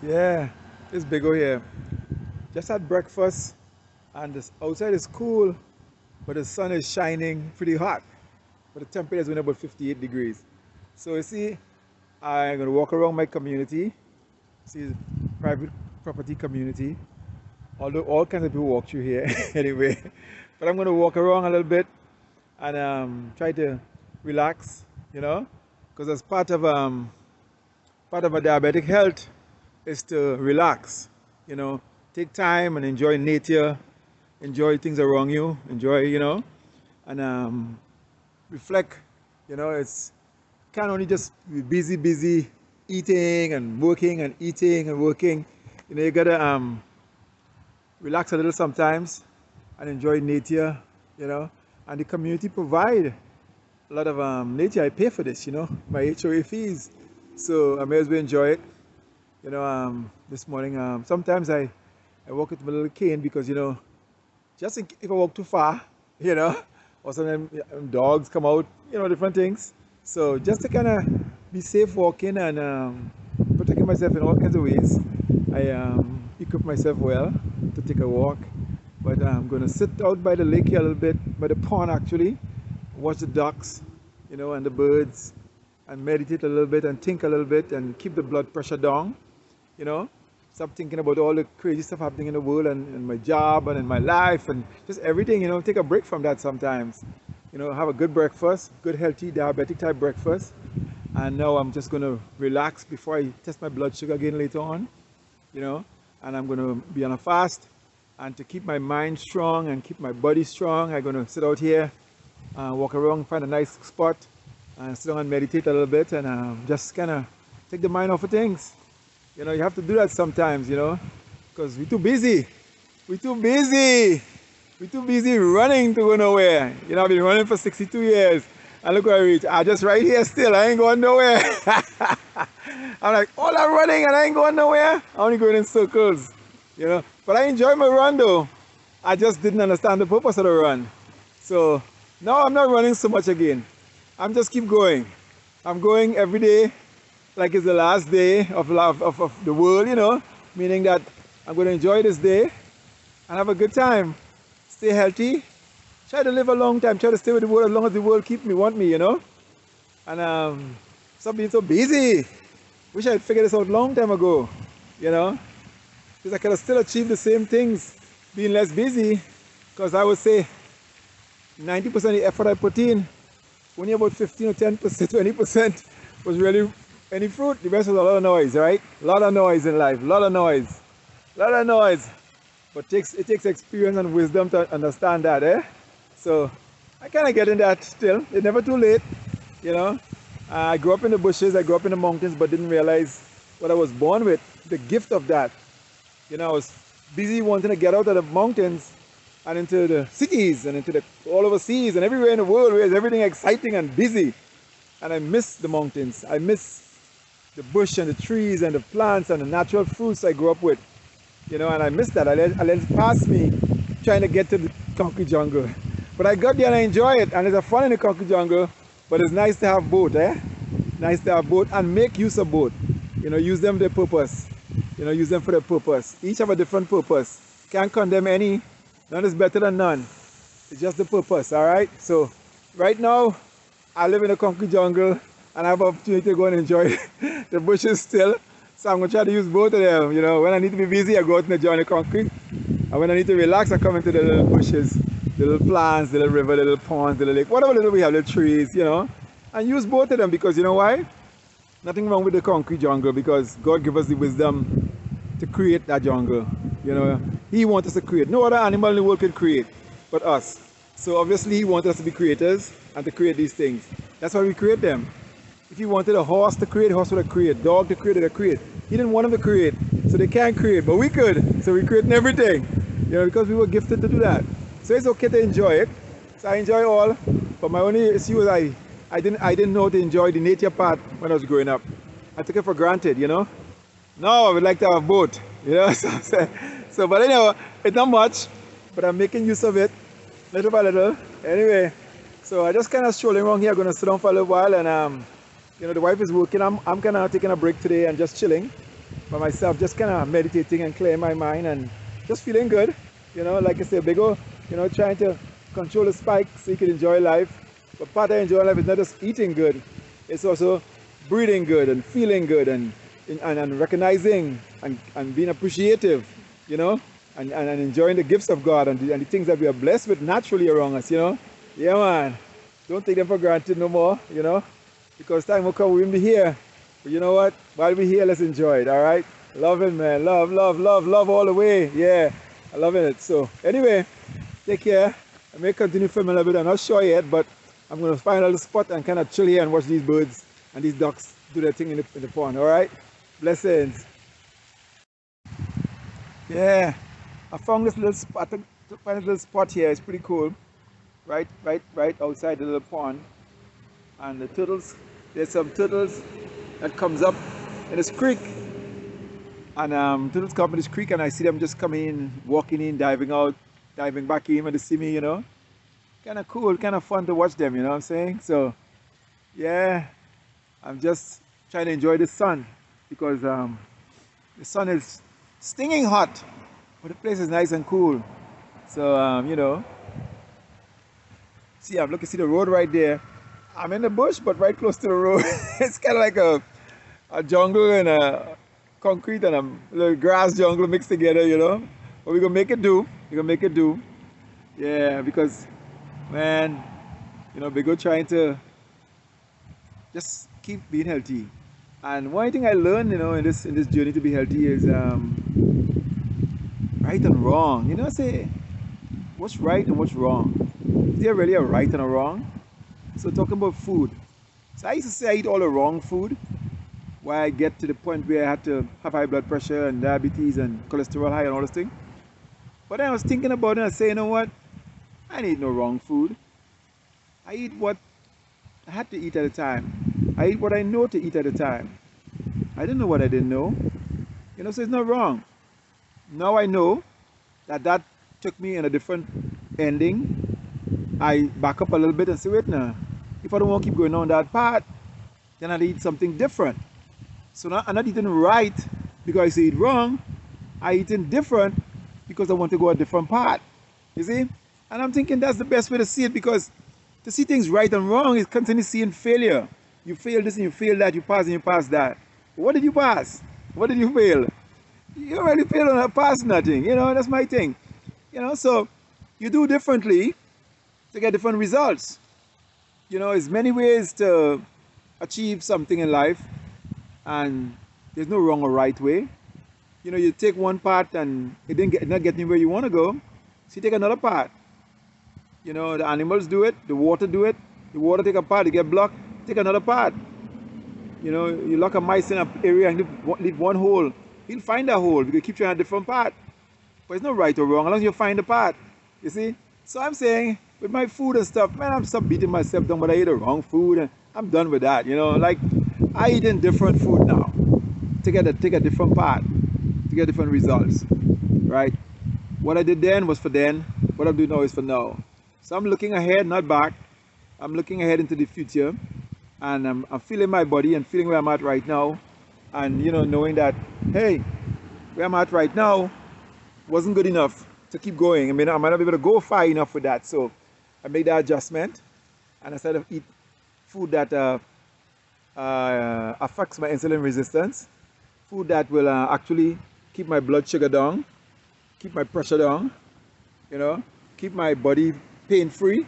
Yeah, it's big over here. Just had breakfast, and this outside is cool, but the sun is shining pretty hot. But the temperature is only about 58 degrees. So you see, I'm gonna walk around my community. See, the private property community. Although all kinds of people walk through here anyway. But I'm gonna walk around a little bit and try to relax, because as part of a diabetic health is to relax, you know, take time and enjoy nature, enjoy things around you, enjoy, and reflect. It's can't only just be busy eating and working and eating and working. You gotta relax a little sometimes and enjoy nature, you know. And the community provide a lot of nature. I pay for this, my HOA fees, so I may as well enjoy it. This morning, sometimes I walk with my little cane because, just if I walk too far, you know, or sometimes dogs come out, different things. So just to kind of be safe walking and protecting myself in all kinds of ways, I equip myself well to take a walk. But I'm going to sit out by the lake here a little bit, by the pond actually, watch the ducks, and the birds, and meditate a little bit and think a little bit and keep the blood pressure down, you know. Stop thinking about all the crazy stuff happening in the world and my job and in my life and just everything, take a break from that sometimes. Have a good breakfast, good healthy diabetic type breakfast. And now I'm just going to relax before I test my blood sugar again later on, and I'm going to be on a fast. And to keep my mind strong and keep my body strong, I'm going to sit out here, walk around, find a nice spot, and sit down and meditate a little bit and just kind of take the mind off of things. You have to do that sometimes, because we're too busy. We're too busy. We're too busy running to go nowhere. I've been running for 62 years. And look where I reach. I'm just right here still. I ain't going nowhere. I'm like, all that running and I ain't going nowhere. I'm only going in circles, But I enjoy my run though. I just didn't understand the purpose of the run. So now I'm not running so much again. I'm just keep going. I'm going every day like it's the last day of the world, meaning that I'm going to enjoy this day and have a good time. Stay healthy. Try to live a long time. Try to stay with the world as long as the world want me, And stop being so busy. Wish I had figured this out a long time ago, Because I could have still achieved the same things being less busy. Because I would say 90% of the effort I put in, only about 15 or 10%, 20% was really any fruit. The rest was a lot of noise, right? A lot of noise in life, a lot of noise. A lot of noise. But it takes experience and wisdom to understand that, eh? So I kind of get in that still. It's never too late, I grew up in the bushes, I grew up in the mountains, but didn't realize what I was born with, the gift of that. I was busy wanting to get out of the mountains and into the cities and into all overseas and everywhere in the world where everything exciting and busy. And I miss the mountains. I miss the bush and the trees and the plants and the natural fruits I grew up with. And I miss that. I let it pass me trying to get to the concrete jungle. But I got there and I enjoy it. And it's a fun in the concrete jungle. But it's nice to have both, eh? Nice to have both and make use of both. Use them for their purpose. Use them for their purpose. Each have a different purpose. Can't condemn any. None is better than none. It's just the purpose, all right? So right now, I live in a concrete jungle and I have an opportunity to go and enjoy the bushes still. So I'm going to try to use both of them. When I need to be busy, I go out and enjoy the concrete. And when I need to relax, I come into the little bushes, the little plants, the little river, the little ponds, the little lake, whatever little we have, little trees, and use both of them because you know why? Nothing wrong with the concrete jungle because God gave us the wisdom to create that jungle. He wants us to create. No other animal in the world can create but us. So obviously He wants us to be creators and to create these things. That's why we create them. If He wanted a horse to create, a horse would have created. Dog to create, it would create. He didn't want them to create, so they can't create, but we could. So we created everything, because we were gifted to do that. So it's okay to enjoy it. So I enjoy all, but my only issue is I didn't know to enjoy the nature part when I was growing up. I took it for granted, Now I would like to have both, So but anyhow, it's not much, but I'm making use of it little by little. Anyway, so I just kind of strolling around here. I'm gonna sit down for a little while, and the wife is working. I'm kind of taking a break today and just chilling. by myself, just kind of meditating and clearing my mind and just feeling good. You know, like I say, big O, you know, trying to control the spike so you can enjoy life. But part of enjoying life is not just eating good, it's also breathing good and feeling good and recognizing and being appreciative, you know, and enjoying the gifts of God and the things that we are blessed with naturally around us, you know. Yeah, man. Don't take them for granted no more, you know, because time will come, we won't be here. But you know what? While we're here, let's enjoy it, all right? Love it, man. Love, love, love, love all the way. Yeah, I'm loving it. So, anyway, take care. I may continue filming a little bit. I'm not sure yet, but I'm going to find a little spot and kind of chill here and watch these birds and these ducks do their thing in the pond, all right? Blessings. Yeah, I found this little spot. I find this little spot here. It's pretty cool. Right outside the little pond. And the turtles, there's some turtles that comes up in this creek. And turtles come in this creek and I see them just coming in, walking in, diving out, diving back in when they see me, you know. Kind of cool, kind of fun to watch them, you know what I'm saying? So, yeah, I'm just trying to enjoy the sun because the sun is stinging hot, but the place is nice and cool. So, you know, see, I'm looking, see the road right there. I'm in the bush, but right close to the road. It's kind of like a jungle and a concrete and a little grass jungle mixed together, you know. But we're gonna make it do. We're gonna make it do. Yeah, because, man, you know, we're trying to just keep being healthy. And one thing I learned, you know, in this journey to be healthy is right and wrong. You know, say what's right and what's wrong. Is there really a right and a wrong? So talking about food. So I used to say I eat all the wrong food. Why I get to the point where I had to have high blood pressure and diabetes and cholesterol high and all this thing. But then I was thinking about it and I say, you know what? I didn't eat no wrong food. I eat what I had to eat at a time. I eat what I know to eat at a time. I didn't know what I didn't know. You know, so it's not wrong. Now I know that took me in a different ending. I back up a little bit and say, wait now, if I don't want to keep going on that path, then I'll eat something different. So now I'm not eating right because I say it wrong. I eating different because I want to go a different path. You see? And I'm thinking that's the best way to see it, because to see things right and wrong is continually seeing failure. You fail this and you fail that, you pass and you pass that. What did you pass? What did you fail? You already failed on that, pass nothing. You know, that's my thing. You know, so you do differently to get different results. You know, there's many ways to achieve something in life, and there's no wrong or right way. You know, you take one path and it not getting where you want to go, so you take another path. You know, the animals do it, the water do it. The water take a path, it get blocked, take another path. You know, you lock a mice in an area and leave one hole. He'll find that hole because you keep trying a different path. But it's not right or wrong, as long as you find the path. You see? So I'm saying, with my food and stuff, man, I'm stop beating myself down, but I eat the wrong food and I'm done with that. You know, like I eat in different food now. Take a different path to get different results. Right? What I did then was for then, what I'm doing now is for now. So I'm looking ahead, not back. I'm looking ahead into the future, and I'm feeling my body and feeling where I'm at right now, and you know, knowing that, hey, where I'm at right now wasn't good enough to keep going. I mean, I might not be able to go far enough with that, so I made that adjustment, and I started to eat food that affects my insulin resistance, food that will actually keep my blood sugar down, keep my pressure down, you know, keep my body pain-free,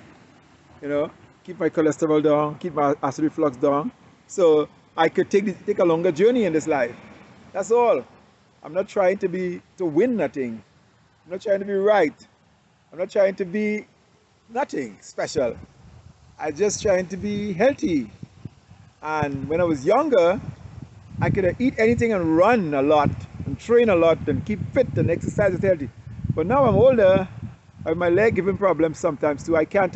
you know, keep my cholesterol down, keep my acid reflux down, so I could take a longer journey in this life. That's all. I'm not trying to win nothing. I'm not trying to be right. I'm not trying to be nothing special. I'm just trying to be healthy. And when I was younger, I could eat anything and run a lot and train a lot and keep fit and exercise healthy. But now I'm older, I have my leg giving problems sometimes too. I can't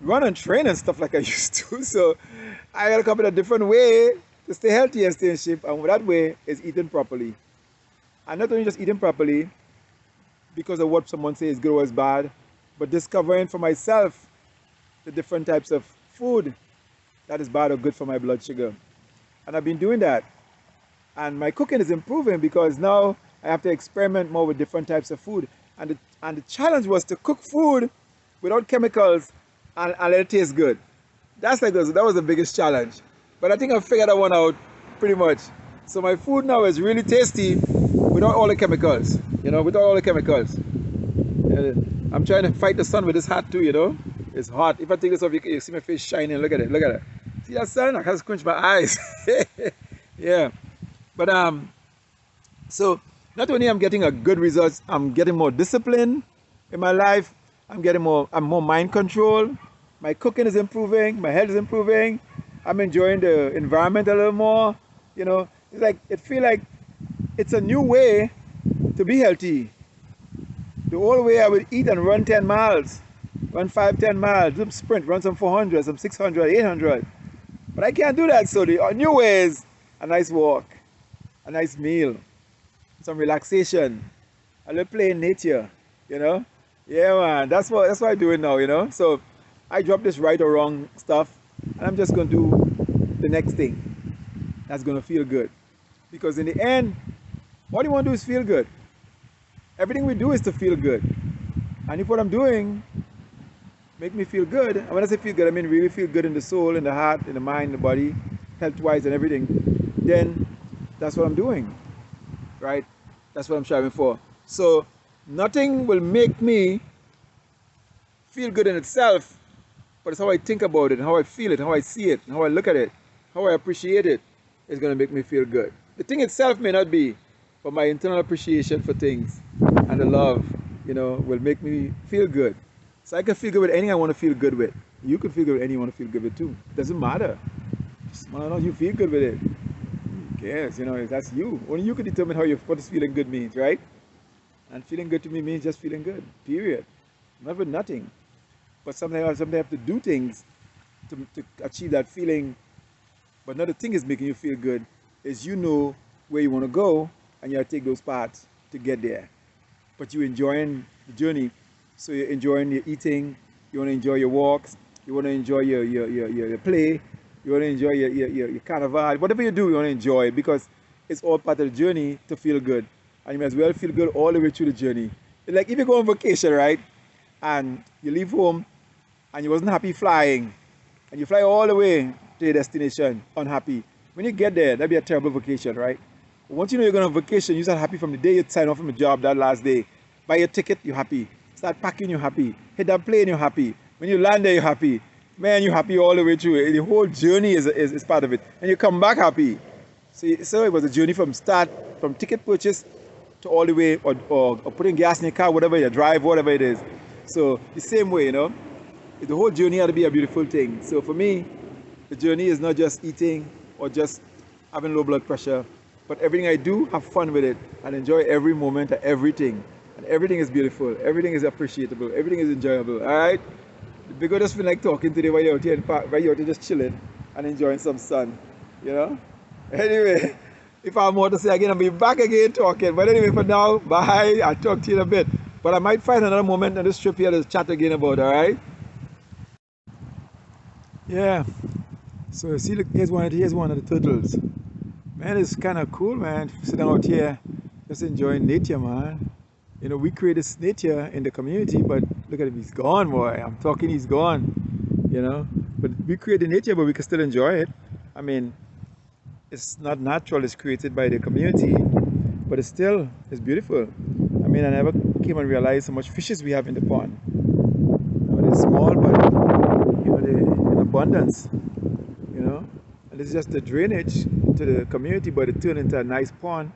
run and train and stuff like I used to. So I gotta come up with a different way to stay healthy and stay in shape. And that way is eating properly. And not only just eating properly because of what someone says is good or is bad, but discovering for myself the different types of food that is bad or good for my blood sugar. And I've been doing that. And my cooking is improving because now I have to experiment more with different types of food. And the challenge was to cook food without chemicals and let it taste good. That was the biggest challenge. But I think I figured that one out pretty much. So my food now is really tasty without all the chemicals, without all the chemicals. I'm trying to fight the sun with this hat too, It's hot. If I take this off, you see my face shining. Look at it, look at it. See that sun? I can't squinch my eyes. Yeah. But so not only I'm getting a good results, I'm getting more discipline in my life. I'm more mind control. My cooking is improving. My health is improving. I'm enjoying the environment a little more. It's like it feel like it's a new way to be healthy. The old way I would eat and run 10 miles, run 5, 10 miles, do some sprint, run some 400, some 600, 800. But I can't do that. So the new way is a nice walk, a nice meal, some relaxation, a little play in nature, Yeah, man, that's what I'm doing now, So I drop this right or wrong stuff, and I'm just going to do the next thing that's going to feel good. Because in the end, what you want to do is feel good. Everything we do is to feel good. And if what I'm doing make me feel good, and when I say feel good, I mean really feel good in the soul, in the heart, in the mind, in the body, health-wise and everything, then that's what I'm doing, right? That's what I'm striving for. So nothing will make me feel good in itself, but it's how I think about it, how I feel it, how I see it, how I look at it, how I appreciate it is going to make me feel good. The thing itself may not be, but my internal appreciation for things and the love, will make me feel good. So I can feel good with anything I want to feel good with. You can feel good with anything you want to feel good with too. It doesn't matter. Just want to know you feel good with it. Who cares? That's you. Only you can determine what is feeling good means, right? And feeling good to me means just feeling good. Period. Not with nothing. But sometimes I have to do things to achieve that feeling. But another thing is making you feel good is where you want to go, and you have to take those paths to get there. But you're enjoying the journey. So you're enjoying your eating, you want to enjoy your walks, you want to enjoy your play, you want to enjoy your carnival, whatever you do, you want to enjoy it because it's all part of the journey to feel good. And you might as well feel good all the way through the journey. It's like if you go on vacation, right? And you leave home and you wasn't happy flying, and you fly all the way to your destination unhappy. When you get there, that'd be a terrible vacation, right? But once you know you're going on vacation, you start happy from the day you sign off from a job that last day. Buy your ticket, you're happy. Start packing, you're happy. Hit that plane, you're happy. When you land there, you're happy. Man, you're happy all the way through. The whole journey is part of it. And you come back happy. So it was a journey from ticket purchase to all the way, or putting gas in your car, whatever you drive, whatever it is. So the same way, the whole journey had to be a beautiful thing. So for me, the journey is not just eating or just having low blood pressure, but everything I do, have fun with it and enjoy every moment of everything. And everything is beautiful, everything is appreciable, everything is enjoyable, all right? The bigger just feel like talking today while you're out here in the park, while you're out here just chilling and enjoying some sun, Anyway, if I have more to say again, I'll be back again talking. But anyway, for now, bye. I'll talk to you in a bit. But I might find another moment on this trip here to chat again about, all right? Yeah. So see, look, here's one of the turtles. Man, it's kind of cool, man. Sitting out here, just enjoying nature, man. We create this nature in the community, but look at him, he's gone, boy. I'm talking, he's gone, But we create the nature, but we can still enjoy it. I mean, it's not natural, it's created by the community, but it's beautiful. I mean, I never came and realized how much fishes we have in the pond. They're small, but, they're in abundance, And it's just the drainage to the community, but it turned into a nice pond.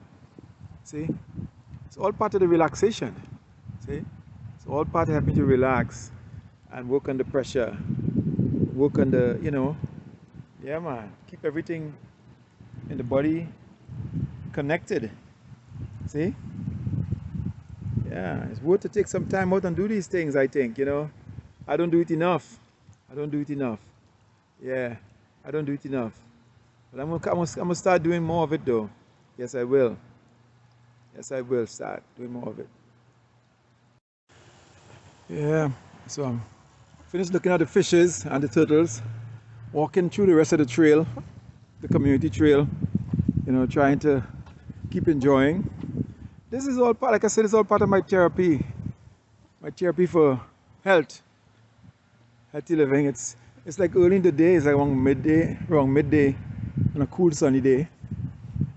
See? It's all part of the relaxation. See? It's all part of helping you relax and work under pressure. Work under, yeah, man. Keep everything in the body connected. See? Yeah, it's worth to take some time out and do these things, I think, I don't do it enough. Yeah, I don't do it enough. But I'm gonna start doing more of it though. Yes, I will. Yes, I will start doing more of it. Yeah, so I'm finished looking at the fishes and the turtles, walking through the rest of the trail, the community trail, you know, trying to keep enjoying. This is all part, like I said, it's all part of my therapy for health, healthy living. It's like early in the day, it's like around midday on a cool sunny day.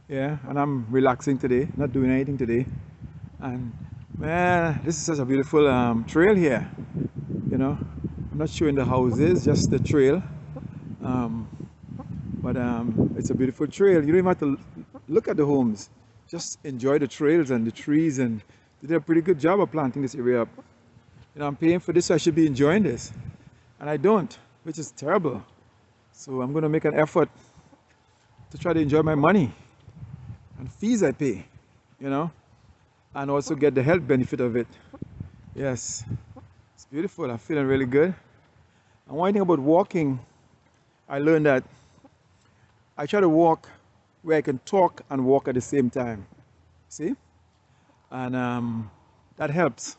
Yeah, and I'm relaxing today, not doing anything today. And man, this is such a beautiful trail here. You know, I'm not showing the houses, just the trail. Um, but it's a beautiful trail. You don't even have to look at the homes. Just enjoy the trails and the trees, and they did a pretty good job of planting this area up. You know, I'm paying for this, so I should be enjoying this. And I don't, which is terrible. So I'm going to make an effort to try to enjoy my money and fees I pay, you know, and also get the health benefit of it. Yes, it's beautiful. I'm feeling really good. And one thing about walking, I learned that I try to walk where I can talk and walk at the same time. See? And that helps.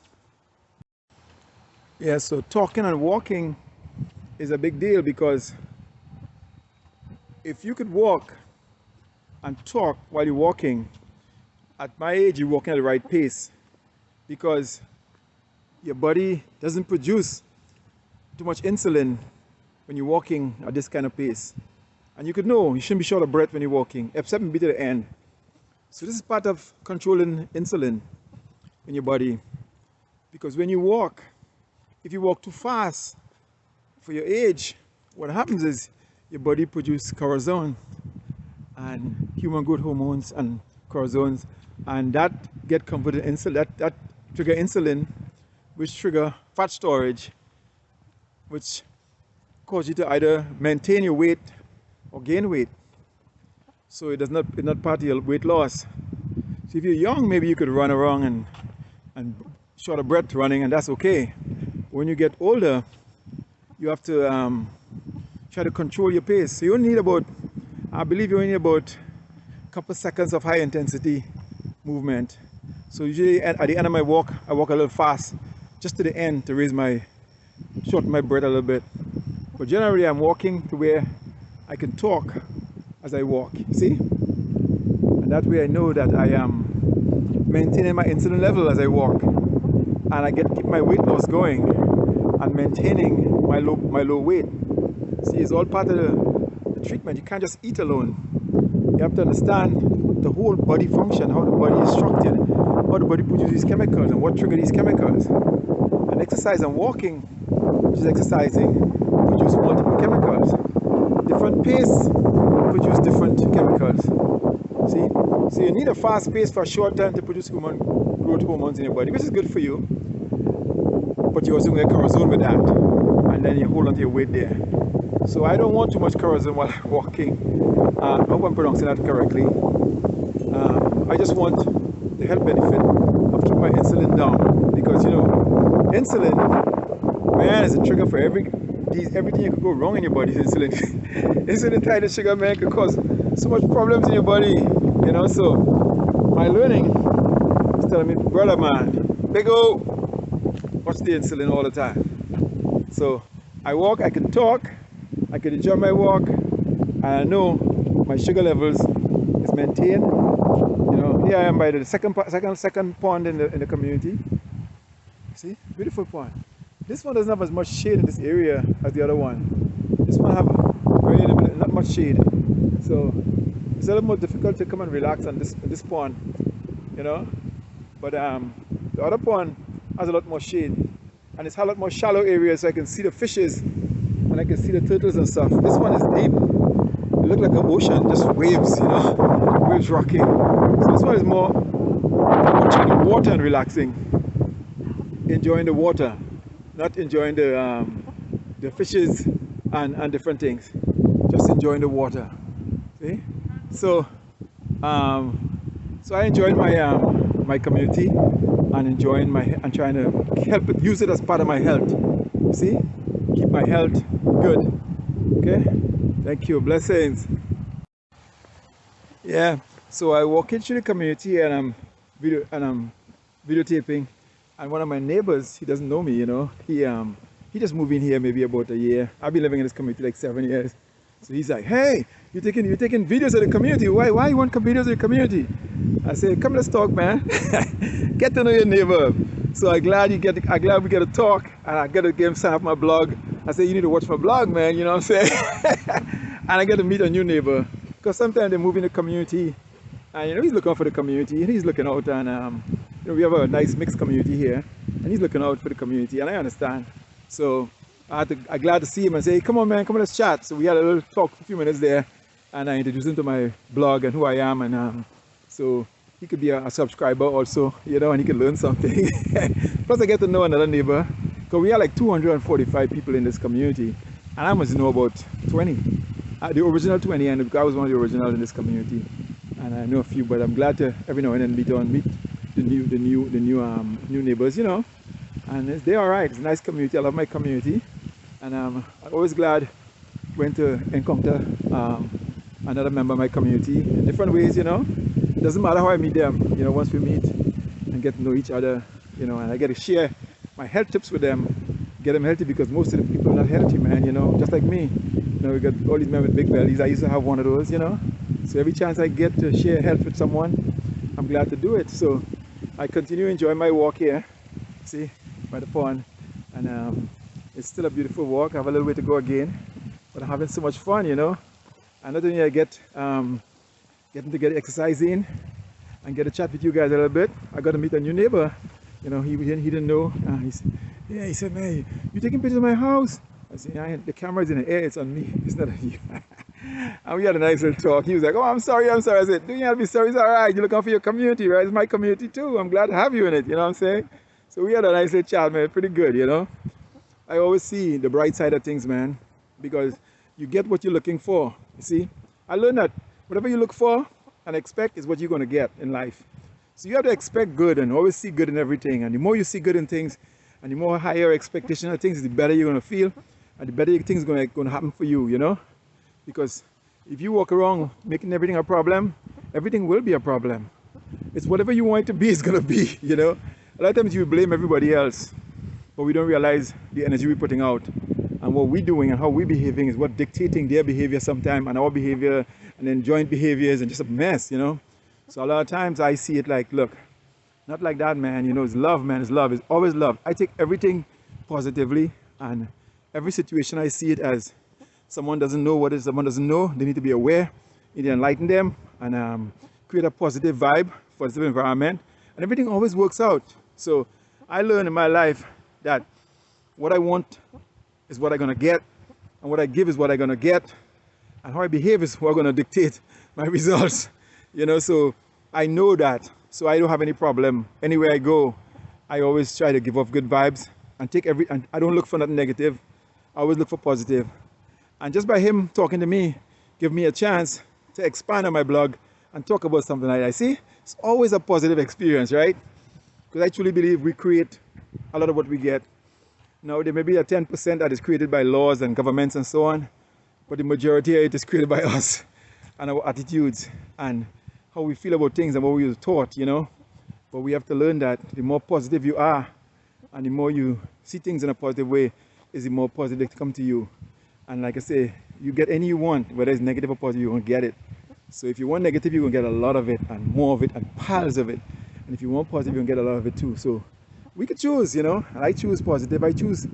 Yeah, so talking and walking is a big deal, because if you could walk and talk while you're walking, at my age, you're walking at the right pace, because your body doesn't produce too much insulin when you're walking at this kind of pace. And you could know you shouldn't be short of breath when you're walking, except maybe to the end. So this is part of controlling insulin in your body. Because when you walk, if you walk too fast for your age, what happens is your body produces cortisol and human growth hormones and cortisols, and that get converted insulin, that trigger insulin, which trigger fat storage, which cause you to either maintain your weight or gain weight. So it's not part of your weight loss. So if you're young, maybe you could run around and short of breath running, and that's okay. When you get older, you have to try to control your pace. So you only need about, I believe you only need about a couple seconds of high intensity movement. So usually at the end of my walk, I walk a little fast, just to the end, to shorten my breath a little bit. But generally I'm walking to where I can talk as I walk, see? And that way I know that I am maintaining my insulin level as I walk, and I keep my weight loss going and maintaining my low weight. See, it's all part of the treatment. You can't just eat alone. You have to understand the whole body function, how the body is structured, how the body produces these chemicals and what triggers these chemicals. And exercise and walking, which is exercising, produce multiple chemicals. Different pace produce different chemicals. See? So you need a fast pace for a short time to produce human growth hormones in your body, which is good for you. But you also get cortisol with that, and then you hold on to your weight there. So I don't want too much cortisol while I'm walking. I hope I'm pronouncing that correctly. I just want the health benefit of keeping my insulin down, because you know, insulin, man, is a trigger for everything that could go wrong in your body. Insulin, insulin tithe sugar, man, could cause so much problems in your body. You know, so my learning is telling me, brother, man, big O, watch the insulin all the time. So I walk, I can talk, I can enjoy my walk, and I know my sugar levels is maintained. You know, here I am by the second pond in the community. See, beautiful pond. This one doesn't have as much shade in this area as the other one. This one have very limited, not much shade. So it's a little more difficult to come and relax on this pond, you know. But the other pond has a lot more shade, and it's a lot more shallow areas, so I can see the fishes and I can see the turtles and stuff. This one is deep. It looks like an ocean, just waves, you know, waves rocking. So this one is more watching the water and relaxing, enjoying the water, not enjoying the fishes and different things. Just enjoying the water. See? So so I enjoyed my community and enjoying and trying to use it as part of my health. See? Keep my health good. Okay? Thank you. Blessings. Yeah. So I walk into the community and I'm videotaping, and one of my neighbors, he doesn't know me, you know. He just moved in here maybe about a year. I've been living in this community like 7 years. So he's like, hey, you're taking videos of the community. Why you want videos of the community? I say, come, let's talk, man. Get to know your neighbor. So I'm glad we get to talk, and I get to get him sign up my blog. I say, you need to watch my blog, man. You know what I'm saying? And I get to meet a new neighbor, because sometimes they move in the community, and you know, he's looking for the community, and he's looking out, and you know, we have a nice mixed community here, and he's looking out for the community, and I understand. So I'm glad to see him and say, hey, come on, man, come on, let's chat. So we had a little talk for a few minutes there, and I introduced him to my blog and who I am, and so he could be a subscriber also, you know, and he could learn something. Plus I get to know another neighbor, because we are like 245 people in this community, and I must know about 20. The original 20, and I was one of the original in this community, and I know a few, but I'm glad to every now and then meet the new neighbors, you know, and they're all right. It's a nice community. I love my community, and I'm always glad when to encounter another member of my community in different ways, you know. It doesn't matter how I meet them, you know, once we meet and get to know each other, you know, and I get to share my health tips with them, get them healthy, because most of the people are not healthy, man, you know, just like me. You know, we got all these men with big bellies. I used to have one of those, you know. So every chance I get to share health with someone, I'm glad to do it. So I continue enjoying my walk here, see, by the pond, and it's still a beautiful walk. I have a little way to go again, but I'm having so much fun, you know. And not only I getting to get exercise in and get a chat with you guys a little bit, I got to meet a new neighbor. You know, he didn't know. He said, man, you taking pictures of my house? I said, yeah, the camera's in the air, it's on me, it's not on you. And we had a nice little talk. He was like, oh, I'm sorry. I said, don't you have to be sorry? It's all right. You're looking for your community, right? It's my community too. I'm glad to have you in it, you know what I'm saying? So we had a nice little chat, man. Pretty good, you know? I always see the bright side of things, man, because you get what you're looking for, you see? I learned that whatever you look for and expect is what you're going to get in life. So you have to expect good and always see good in everything. And the more you see good in things, and the more higher expectation of things, the better you're going to feel, and the better things are going to happen for you, you know? Because if you walk around making everything a problem, everything will be a problem. It's whatever you want it to be, it's going to be, you know? A lot of times you blame everybody else, but we don't realize the energy we're putting out. And what we're doing and how we're behaving is what dictating their behavior sometimes, and our behavior, and then joint behaviors, and just a mess, you know? So a lot of times I see it like, look, not like that, man. You know, it's love, man. It's love. It's always love. I take everything positively, and every situation I see it as someone doesn't know what it is, someone doesn't know. They need to be aware. You need to enlighten them and create a positive vibe, positive environment, and everything always works out. So I learned in my life that what I want is what I'm going to get, and what I give is what I'm going to get, and how I behave is what's going to dictate my results. You know, so I know that. So I don't have any problem. Anywhere I go, I always try to give off good vibes and and I don't look for nothing negative. I always look for positive. And just by him talking to me, give me a chance to expand on my blog and talk about something like that. See, it's always a positive experience, right? Because I truly believe we create a lot of what we get. Now, there may be a 10% that is created by laws and governments and so on, but the majority of it is created by us and our attitudes and how we feel about things and what we were taught, you know. But we have to learn that the more positive you are and the more you see things in a positive way, is the more positive to come to you. And like I say, you get any you want, whether it's negative or positive, you're going to get it. So if you want negative, you're going to get a lot of it and more of it and piles of it. And if you want positive, you're going to get a lot of it too. So we could choose, you know. I choose positive. I choose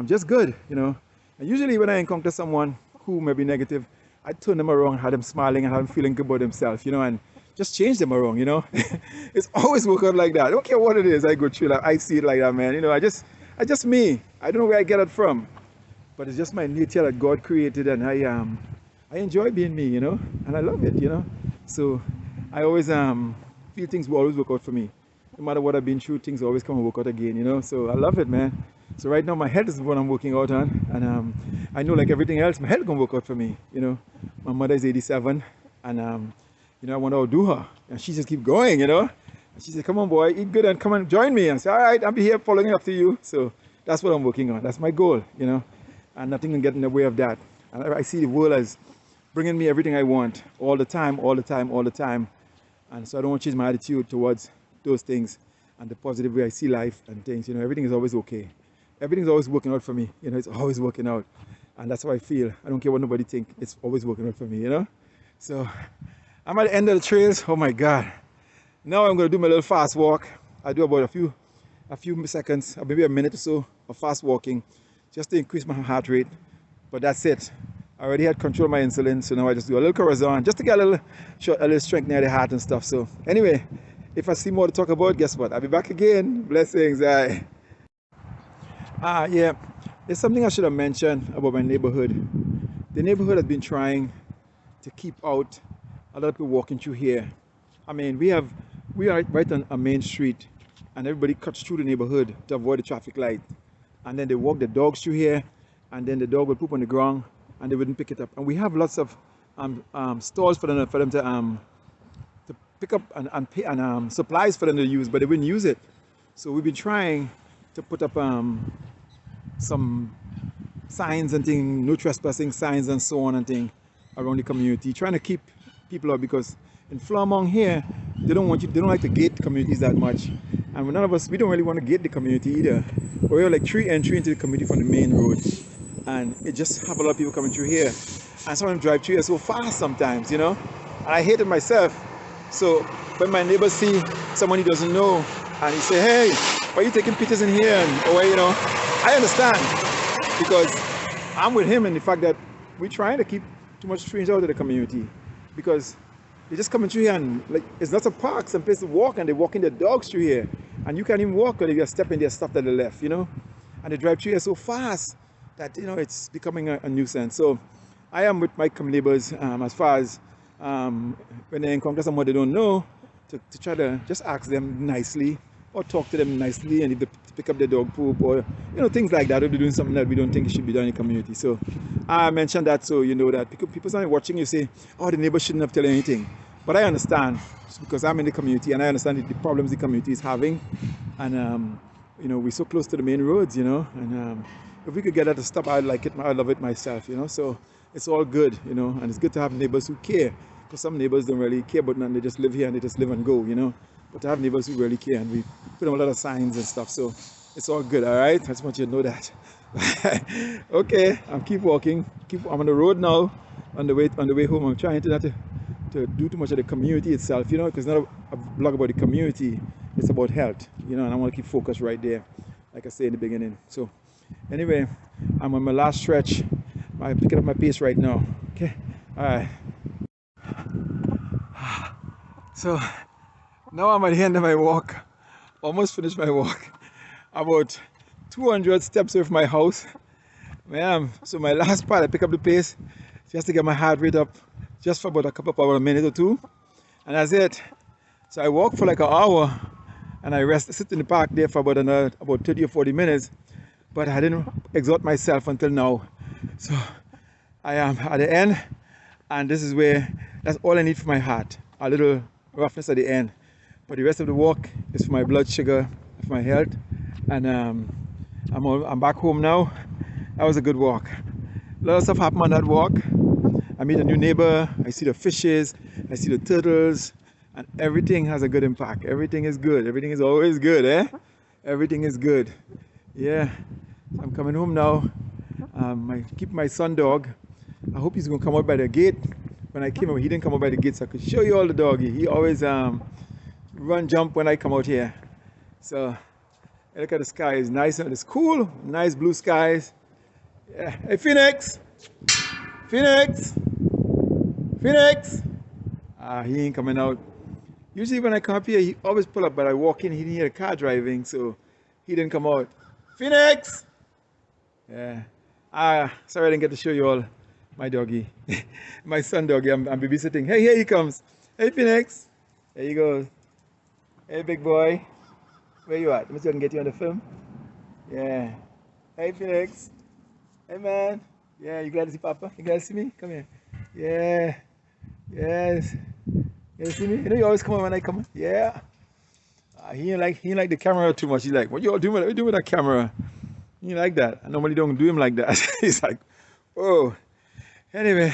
just good, you know. And usually when I encounter someone who may be negative, I turn them around, have them smiling and have them feeling good about themselves, you know, and just change them around, you know. It's always work out like that. I don't care what it is I go through, like, I see it like that, man. You know, I just me. I don't know where I get it from, but it's just my nature that God created, and I enjoy being me, you know, and I love it, you know. So I always feel things will always work out for me. No matter what I've been through, things always come and work out again, you know. So I love it, man. So right now my health is what I'm working out on, and I know, like everything else, my health gonna work out for me, you know. My mother is 87, and you know, I want to outdo her, and she just keep going, you know. And she said, come on, boy, eat good and come and join me. And I said, all right, I'll be here following after you. So that's what I'm working on. That's my goal, you know, and nothing can get in the way of that. And I see the world as bringing me everything I want all the time, all the time, all the time. And so I don't want to change my attitude towards those things and the positive way I see life and things. You know, everything is always okay. Everything's always working out for me. You know, it's always working out. And that's how I feel. I don't care what nobody think. It's always working out for me, you know? So I'm at the end of the trails. Oh my God. Now I'm going to do my little fast walk. I do about a few seconds, or maybe a minute or so of fast walking, just to increase my heart rate. But that's it. I already had control of my insulin, so now I just do a little corazon, just to get a little strength near the heart and stuff. So anyway, if I see more to talk about, guess what? I'll be back again. Blessings. Yeah, there's something I should have mentioned about my neighborhood. The neighborhood has been trying to keep out a lot of people walking through here. I mean, we are right on a main street, and everybody cuts through the neighborhood to avoid the traffic light. And then they walk the dogs through here, and then the dog will poop on the ground, and they wouldn't pick it up. And we have lots of stores for them to pick up and supplies for them to use, but they wouldn't use it. So we've been trying to put up some signs and things, no trespassing signs and so on and things around the community, trying to keep people out, because in Flamong here, they don't like to gate communities that much. And none of us, we don't really want to gate the community either. But we have like 3 entry into the community from the main road. And it just have a lot of people coming through here. And some of them drive through here so fast sometimes, you know. And I hate it myself. So when my neighbors see someone he doesn't know, and he say, hey, why are you taking pictures in here? Or, you know, I understand. Because I'm with him in the fact that we're trying to keep too much strangers out of the community. Because they just coming through here, and like, it's lots of parks and places to walk, and they're walking their dogs through here. And you can't even walk because you're stepping their stuff to the left, you know. And they drive through here so fast that, you know, it's becoming a nuisance. So I am with my neighbors as far as when they encounter someone they don't know, to try to just ask them nicely or talk to them nicely, and if they pick up their dog poop or, you know, things like that, if they're doing something that we don't think it should be done in the community. So I mentioned that so you know that people start watching you say, oh, the neighbor shouldn't have told anything. But I understand, because I'm in the community and I understand the problems the community is having. And you know, we're so close to the main roads, you know, and if we could get that to stop, I'd like it, I'd love it myself, you know. So it's all good, you know, and it's good to have neighbors who care, because some neighbors don't really care about nothing. They just live here and they just live and go, you know. But to have neighbors who really care, and we put them a lot of signs and stuff, so it's all good. All right, I just want you to know that. Okay, I'm keep walking. I'm on the road now, on the way home. I'm trying to not to do too much of the community itself, you know, because it's not a blog about the community. It's about health, you know, and I want to keep focused right there, like I said in the beginning. So anyway, I'm on my last stretch. I'm picking up my pace right now. Okay, all right. So now I'm at the end of my walk. Almost finished my walk. About 200 steps away from my house. Man, so my last part, I pick up the pace just to get my heart rate up, just for about a minute or two, and that's it. So I walk for like an hour, and I sit in the park there for about 30 or 40 minutes, but I didn't exhaust myself until now. So I am at the end, and this is that's all I need for my heart, a little roughness at the end. But the rest of the walk is for my blood sugar, for my health, and I'm back home now. That was a good walk. A lot of stuff happened on that walk. I meet a new neighbor, I see the fishes, I see the turtles, and everything has a good impact. Everything is good. Everything is always good, eh? Everything is good. Yeah. So I'm coming home now. I keep my son dog. I hope he's gonna come out by the gate. When I came out, he didn't come out by the gate, so I could show you all the doggy. He always run, jump when I come out here. So look at the sky, it's nice and it's cool, nice blue skies. Yeah. Hey Phoenix! Phoenix! Phoenix! He ain't coming out. Usually when I come up here, he always pull up, but I walk in, he didn't hear a car driving, so he didn't come out. Phoenix! Yeah. Sorry I didn't get to show you all my doggy. My son doggy, I'm babysitting. Hey, here he comes. Hey Phoenix! There you go. Hey big boy. Where you at? Let me see if I can get you on the film. Yeah. Hey Phoenix. Hey man. Yeah, you glad to see Papa? You glad to see me? Come here. Yeah. Yes. You see me? You know you always come on when I come. Yeah. He ain't like the camera too much. He's like, what you all doing? What you doing with that camera? He ain't like that. I normally don't do him like that. He's like, oh. Anyway,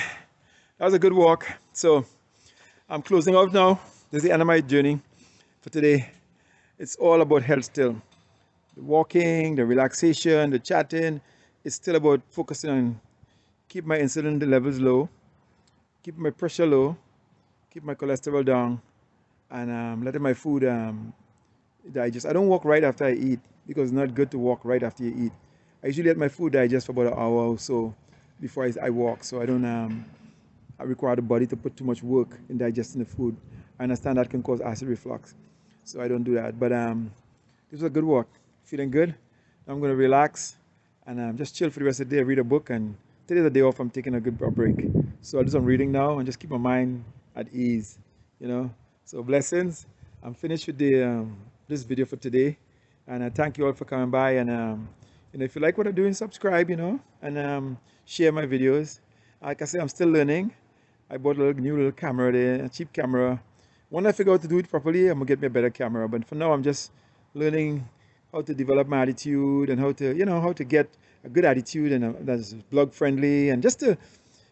that was a good walk. So I'm closing out now. This is the end of my journey for today. It's all about health still. The walking, the relaxation, the chatting. It's still about focusing on keep my insulin levels low, keep my pressure low, keep my cholesterol down, and letting my food digest. I don't walk right after I eat because it's not good to walk right after you eat. I usually let my food digest for about an hour or so before I walk, so I don't I require the body to put too much work in digesting the food. I understand that can cause acid reflux, so I don't do that. But this was a good walk. Feeling good. I'm gonna relax and just chill for the rest of the day. Read a book, and today's a day off. I'm taking a good break, so I'll do some reading now and just keep my mind at ease. You know. So blessings. I'm finished with the this video for today, and I thank you all for coming by. And if you like what I'm doing, subscribe. And share my videos. Like I said, I'm still learning. I bought a new little camera there, a cheap camera. When I figure out to do it properly, I'm gonna get me a better camera. But for now, I'm just learning how to develop my attitude and how to get a good attitude and that's blog friendly, and just to,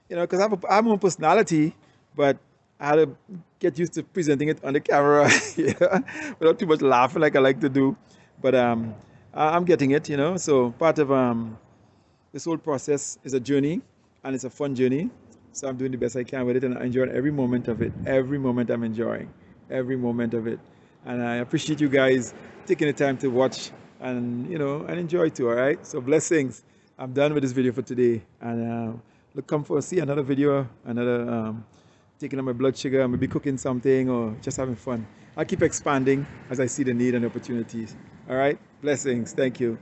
because I have my own personality, but I had to get used to presenting it on the camera, without too much laughing like I like to do. But I'm getting it, So part of this whole process is a journey, and it's a fun journey. So I'm doing the best I can with it, and I enjoy every moment of it. Every moment I'm enjoying, every moment of it. And I appreciate you guys taking the time to watch and and enjoy too. All right. So blessings. I'm done with this video for today, and come for see another video, another taking on my blood sugar, maybe cooking something or just having fun. I'll keep expanding as I see the need and opportunities. All right. Blessings. Thank you.